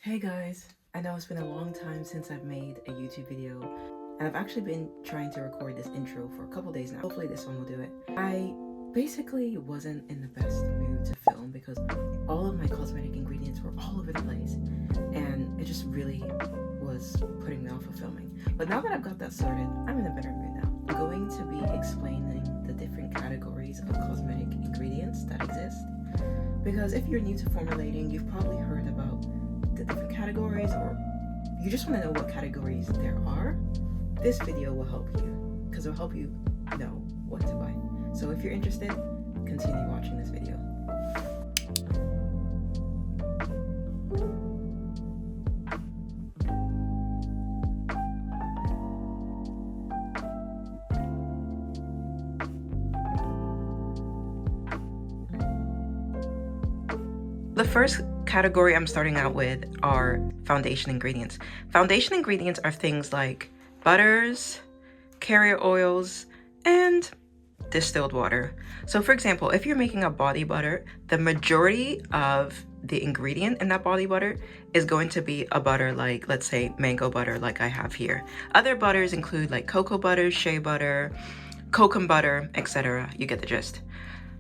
Hey guys, I know it's been a long time since I've made a YouTube video, and I've actually been trying to record this intro for a couple days now. Hopefully this one will do it. I basically wasn't in the best mood to film because all of my cosmetic ingredients were all over the place, and it just really was putting me off of filming. But now that I've got that sorted, I'm in a better mood now. I'm going to be explaining the different categories of cosmetic ingredients that exist, because if you're new to formulating, you've probably heard about the different categories, or you just want to know what categories there are. This video will help you, because it'll help you know what to buy. So if you're interested, continue watching this video. The first category I'm starting out with are foundation ingredients. Foundation ingredients are things like butters, carrier oils, and distilled water. So for example, if you're making a body butter, the majority of the ingredient in that body butter is going to be a butter like, let's say, mango butter like I have here. Other butters include like cocoa butter, shea butter, kokum butter, etc. You get the gist.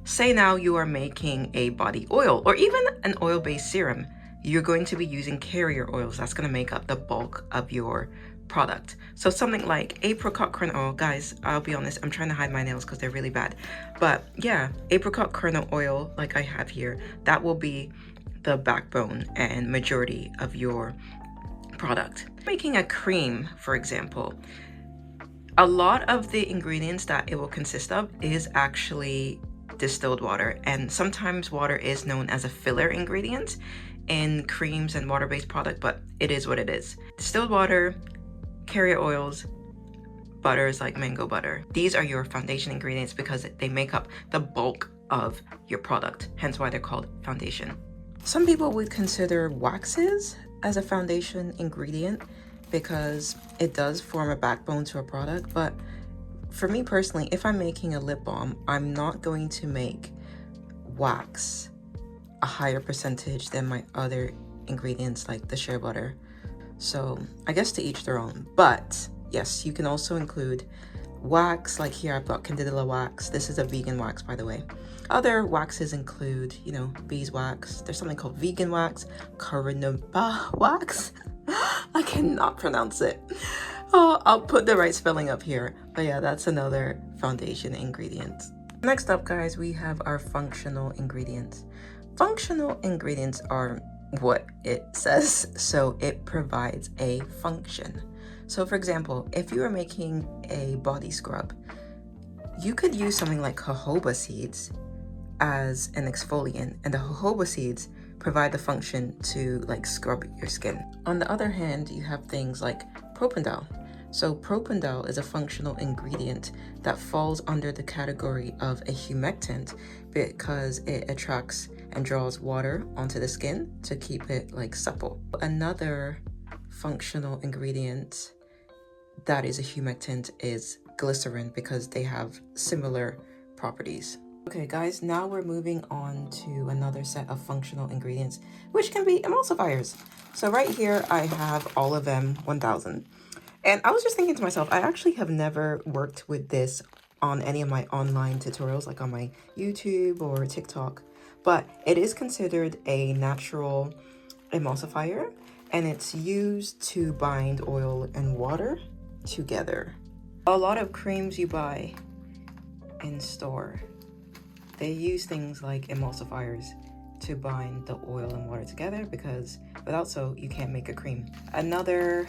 Say now you are making a body oil or even an oil-based serum. You're going to be using carrier oils. That's going to make up the bulk of your product. So something like apricot kernel oil. Guys, I'll be honest, I'm trying to hide my nails because they're really bad. But yeah, apricot kernel oil like I have here, that will be the backbone and majority of your product. Making a cream, for example, a lot of the ingredients that it will consist of is actually distilled water, and sometimes water is known as a filler ingredient in creams and water-based product, but it is what it is. Distilled water, carrier oils, butters like mango butter. These are your foundation ingredients because they make up the bulk of your product, hence why they're called foundation. Some people would consider waxes as a foundation ingredient because it does form a backbone to a product, but for me personally, if I'm making a lip balm, I'm not going to make wax a higher percentage than my other ingredients like the shea butter. So I guess to each their own. But yes, you can also include wax. Like here I've got candida wax. This is a vegan wax, by the way. Other waxes include, you know, beeswax. There's something called vegan wax, carnauba wax. I cannot pronounce it. Oh, I'll put the right spelling up here. But yeah, that's another foundation ingredient. Next up, guys, we have our functional ingredients. Functional ingredients are what it says, so it provides a function. So for example, if you are making a body scrub, you could use something like jojoba seeds as an exfoliant, and the jojoba seeds provide the function to like scrub your skin. On the other hand, you have things like propendol. So propendol is a functional ingredient that falls under the category of a humectant because it attracts and draws water onto the skin to keep it like supple. Another functional ingredient that is a humectant is glycerin because they have similar properties. Okay guys, now we're moving on to another set of functional ingredients, which can be emulsifiers. So right here I have all of them 1000. And I was just thinking to myself, I actually have never worked with this on any of my online tutorials, like on my YouTube or TikTok, but it is considered a natural emulsifier, and it's used to bind oil and water together. A lot of creams you buy in store, they use things like emulsifiers to bind the oil and water together because without so, you can't make a cream. Another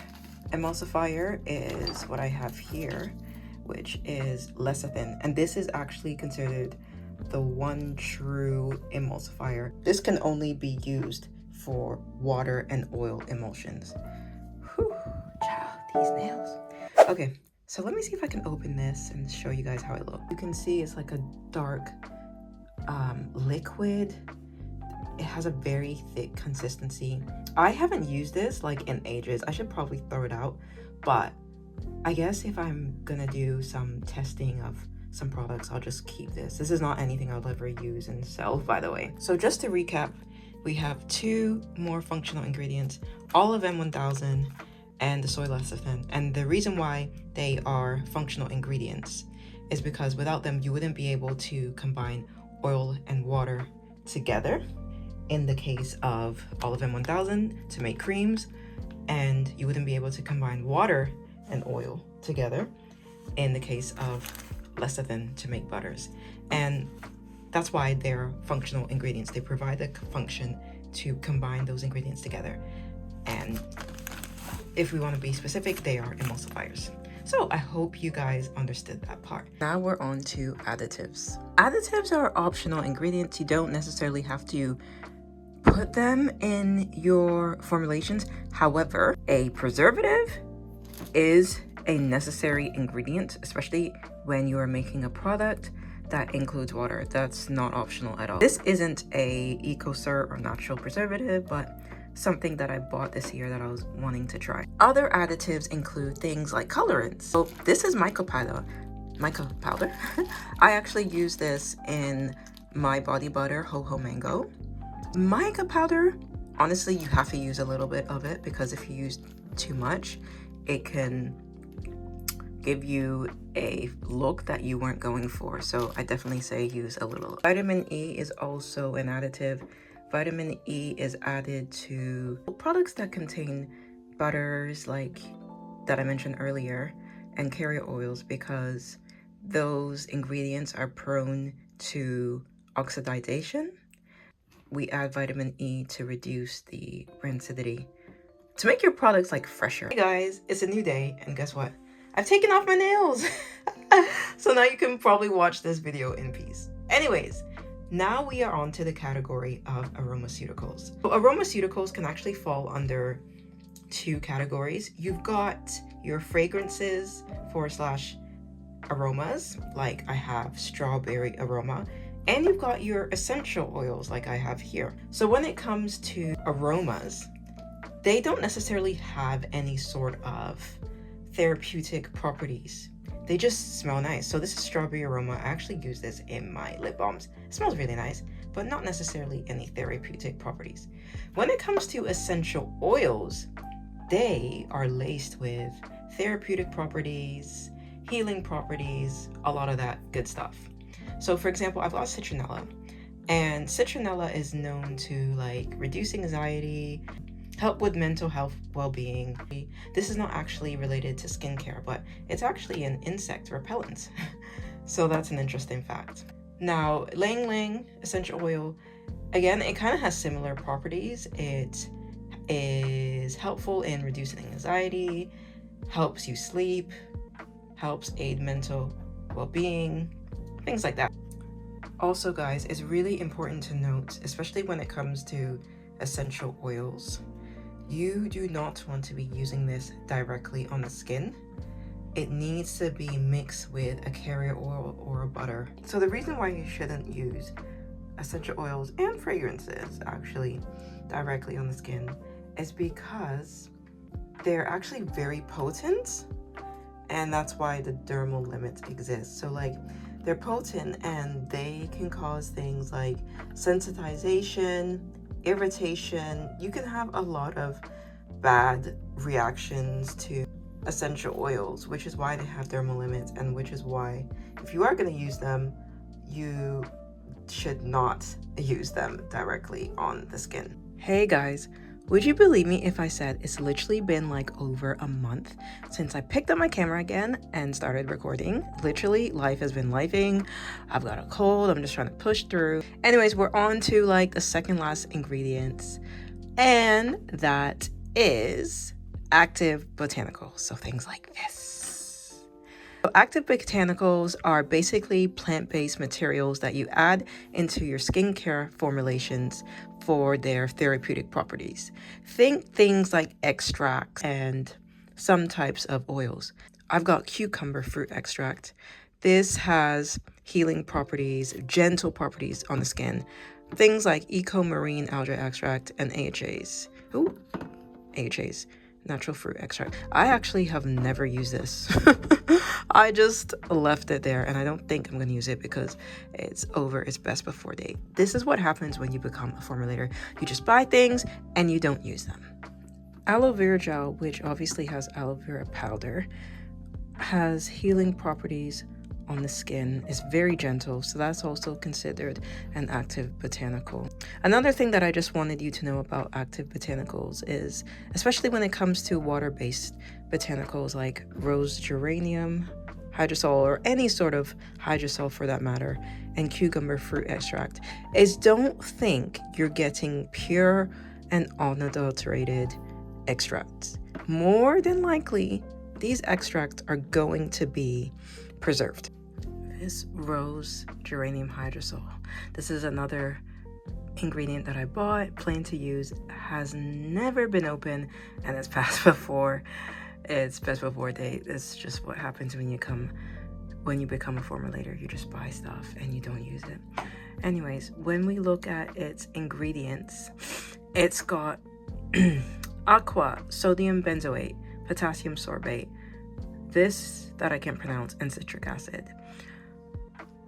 emulsifier is what I have here, which is lecithin, and this is actually considered the one true emulsifier. This can only be used for water and oil emulsions. Whew, child, these nails. Okay, so let me see if I can open this and show you guys how it looks. You can see it's like a dark liquid. It has a very thick consistency. I haven't used this like in ages. I should probably throw it out, but I guess if I'm gonna do some testing of some products, I'll just keep this. This is not anything I'll ever use and sell, by the way. So just to recap, we have 2 more functional ingredients, all of M1000 and the soy lecithin. And the reason why they are functional ingredients is because without them, you wouldn't be able to combine oil and water together in the case of olive M1000 to make creams, and you wouldn't be able to combine water and oil together in the case of lecithin to make butters. And that's why they're functional ingredients. They provide the function to combine those ingredients together. And if we want to be specific, they are emulsifiers. So I hope you guys understood that part. Now we're on to additives. Additives are optional ingredients. You don't necessarily have to put them in your formulations. However, a preservative is a necessary ingredient, especially when you are making a product that includes water. That's not optional at all. This isn't a EcoCert or natural preservative, but something that I bought this year that I was wanting to try. Other additives include things like colorants. So this is mica powder. I actually use this in my body butter, Ho Ho Mango. Mica powder, honestly, you have to use a little bit of it, because if you use too much, it can give you a look that you weren't going for. So I definitely say use a little. Vitamin E is also an additive. Vitamin E is added to products that contain butters, like that I mentioned earlier, and carrier oils, because those ingredients are prone to oxidation. We add vitamin E to reduce the rancidity, to make your products like fresher. Hey guys, it's a new day, and guess what? I've taken off my nails. So now you can probably watch this video in peace. Anyways, now we are on to the category of aromaceutical. So aromaceutical can actually fall under 2 categories. You've got your fragrances / aromas, like I have strawberry aroma, and you've got your essential oils like I have here. So when it comes to aromas, they don't necessarily have any sort of therapeutic properties. They just smell nice. So this is strawberry aroma. I actually use this in my lip balms. It smells really nice, but not necessarily any therapeutic properties. When it comes to essential oils, they are laced with therapeutic properties, healing properties, a lot of that good stuff. So for example, I've got citronella, and citronella is known to like reduce anxiety, help with mental health well-being. This is not actually related to skincare, but it's actually an insect repellent. So that's an interesting fact. Now, Lang Lang essential oil, again, it kind of has similar properties. It is helpful in reducing anxiety, helps you sleep, helps aid mental well-being, things like that. Also, guys, it's really important to note, especially when it comes to essential oils, you do not want to be using this directly on the skin. It needs to be mixed with a carrier oil or a butter. So the reason why you shouldn't use essential oils and fragrances actually directly on the skin is because they're actually very potent, and that's why the dermal limit exists. So like, they're potent and they can cause things like sensitization, irritation. You can have a lot of bad reactions to essential oils, which is why they have dermal limits, and which is why if you are going to use them, you should not use them directly on the skin. Hey guys, would you believe me if I said it's literally been like over a month since I picked up my camera again and started recording? Literally, life has been lifing. I've got a cold. I'm just trying to push through. Anyways, we're on to like the second last ingredients, and that is active botanicals. So things like this. So active botanicals are basically plant-based materials that you add into your skincare formulations for their therapeutic properties. Think things like extracts and some types of oils. I've got cucumber fruit extract. This has healing properties, gentle properties on the skin. Things like eco marine algae extract and AHAs. natural fruit extract. I actually have never used this. I just left it there, and I don't think I'm going to use it because it's over its best before date. This is what happens when you become a formulator. You just buy things and you don't use them. Aloe vera gel, which obviously has aloe vera powder, has healing properties on the skin, is very gentle, so that's also considered an active botanical. Another thing that I just wanted you to know about active botanicals is, especially when it comes to water-based botanicals like rose geranium, hydrosol, or any sort of hydrosol for that matter, and cucumber fruit extract, is don't think you're getting pure and unadulterated extracts. More than likely, these extracts are going to be preserved. This rose geranium hydrosol. This is another ingredient that I bought, plain to use, has never been open, and it's past before its best before date. It's just what happens when you become a formulator. You just buy stuff and you don't use it. Anyways, when we look at its ingredients, it's got aqua, sodium benzoate, potassium sorbate, this that I can't pronounce, and citric acid.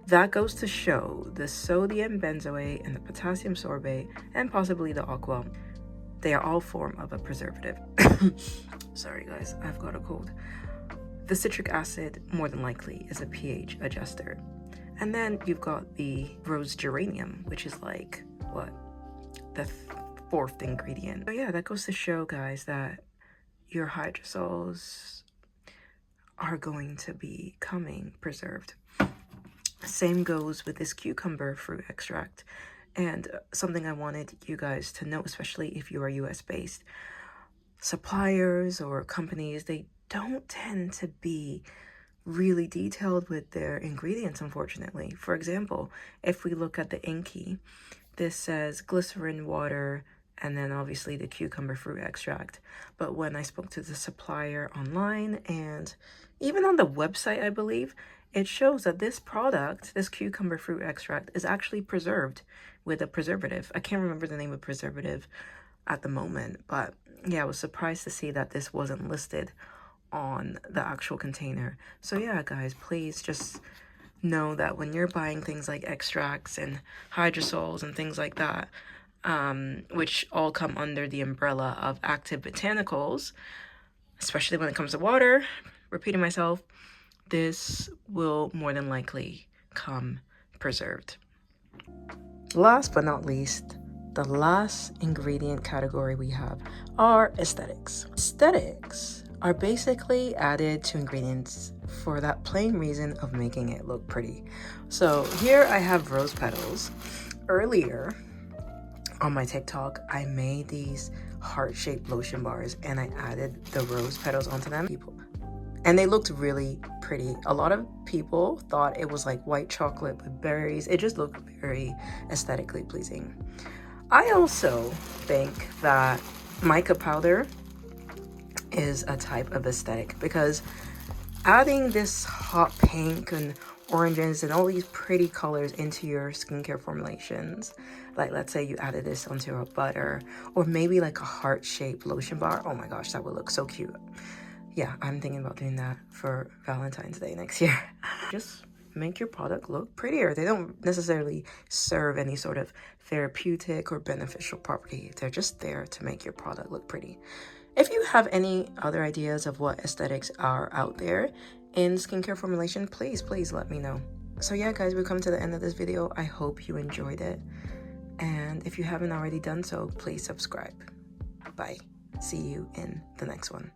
That goes to show the sodium benzoate and the potassium sorbate and possibly the aqua, they are all form of a preservative. Sorry guys, I've got a cold. The citric acid more than likely is a pH adjuster. And then you've got the rose geranium, which is like what, the fourth ingredient. So yeah, that goes to show guys that your hydrosols are going to be coming preserved. Same goes with this cucumber fruit extract. And something I wanted you guys to know, especially if you are US based, suppliers or companies, they don't tend to be really detailed with their ingredients, unfortunately. For example, if we look at the Inky, this says glycerin, water, and then obviously the cucumber fruit extract. But when I spoke to the supplier online and even on the website, I believe, it shows that this product, this cucumber fruit extract, is actually preserved with a preservative. I can't remember the name of preservative at the moment, but yeah, I was surprised to see that this wasn't listed on the actual container. So yeah, guys, please just know that when you're buying things like extracts and hydrosols and things like that, which all come under the umbrella of active botanicals, especially when it comes to water, repeating myself, this will more than likely come preserved. Last but not least, the last ingredient category we have are aesthetics. Aesthetics are basically added to ingredients for that plain reason of making it look pretty. So here I have rose petals. Earlier on my TikTok, I made these heart-shaped lotion bars and I added the rose petals onto them. And they looked really pretty. A lot of people thought it was like white chocolate with berries. It just looked very aesthetically pleasing. I also think that mica powder is a type of aesthetic because adding this hot pink and oranges and all these pretty colors into your skincare formulations, like let's say you added this onto a butter or maybe like a heart-shaped lotion bar, oh my gosh, that would look so cute. Yeah, I'm thinking about doing that for Valentine's Day next year. Just make your product look prettier. They don't necessarily serve any sort of therapeutic or beneficial property. They're just there to make your product look pretty. If you have any other ideas of what aesthetics are out there in skincare formulation, please let me know. So yeah, guys, we've come to the end of this video. I hope you enjoyed it. And if you haven't already done so, please subscribe. Bye. See you in the next one.